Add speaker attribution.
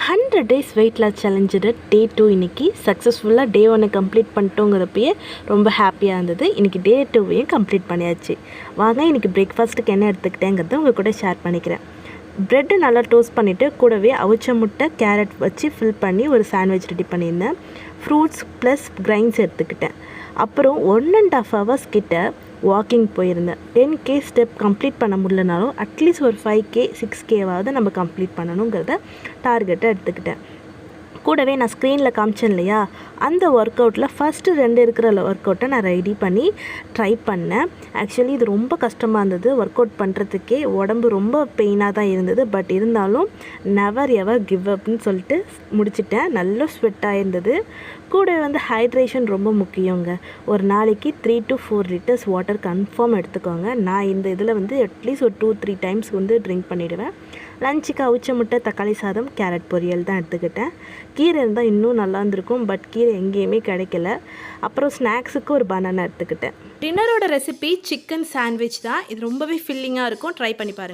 Speaker 1: 100 days weight loss சேலஞ்சோட டே 2 இன்றைக்கி சக்ஸஸ்ஃபுல்லாக டே 1 complete பண்ணிட்டோங்கிறப்பயே ரொம்ப ஹாப்பியாக இருந்தது. இன்றைக்கி டே 2வையும் கம்ப்ளீட் பண்ணியாச்சு. வாங்க இன்றைக்கி பிரேக்ஃபாஸ்ட்டுக்கு என்ன எடுத்துக்கிட்டேங்கிறத உங்கள் கூட ஷேர் பண்ணிக்கிறேன். ப்ரெட்டு நல்லா டோஸ்ட் பண்ணிவிட்டு கூடவே அவிச்ச முட்டை கேரட் வச்சு ஃபில் பண்ணி ஒரு சாண்ட்விச் ரெடி பண்ணியிருந்தேன். ஃப்ரூட்ஸ் ப்ளஸ் கிரைன்ஸ் எடுத்துக்கிட்டேன். அப்புறம் 1.5 hours கிட்ட வாக்கிங் போயிருந்தேன். 10K ஸ்டெப் கம்ப்ளீட் பண்ண முடியலனாலும் அட்லீஸ்ட் ஒரு 5K 6Kவாவது நம்ம கம்ப்ளீட் பண்ணணுங்கிறத டார்கெட்டை எடுத்துக்கிட்டேன். கூடவே நான் ஸ்க்ரீனில் காமிச்சேன் இல்லையா, அந்த ஒர்க் அவுட்டில் ஃபஸ்ட்டு 2 இருக்கிற ஒர்க் அவுட்டை நான் ரெடி பண்ணி ட்ரை பண்ணேன். ஆக்சுவலி இது ரொம்ப கஷ்டமாக இருந்தது. ஒர்க் அவுட் பண்ணுறதுக்கே உடம்பு ரொம்ப பெயினாக தான் இருந்தது. பட் இருந்தாலும் நெவர் எவர் கிவ் அப்னு சொல்லிட்டு முடிச்சிட்டேன். நல்ல ஸ்வெட்டாக இருந்தது. கூடவே ஹைட்ரேஷன் ரொம்ப முக்கியங்க. ஒரு நாளைக்கு 3 to 4 liters வாட்டர் கன்ஃபார்ம் எடுத்துக்கோங்க. நான் இந்த இதில் அட்லீஸ்ட் ஒரு 2-3 times ட்ரிங்க் பண்ணிவிடுவேன். லஞ்சுக்கு அவிச்ச முட்டை, தக்காளி சாதம், கேரட் பொரியல் தான் எடுத்துக்கிட்டேன். கீரை இருந்தால் இன்னும் நல்லா இருந்திருக்கும். பட் கீரை எங்கேயுமே கிடைக்கல. அப்புறம் ஸ்நாக்ஸுக்கு ஒரு பனானா எடுத்துக்கிட்டேன்.
Speaker 2: டின்னரோட ரெசிபி சிக்கன் சாண்ட்விச் தான். இது ரொம்பவே ஃபில்லிங்காக இருக்கும். ட்ரை பண்ணி பாருங்கள்.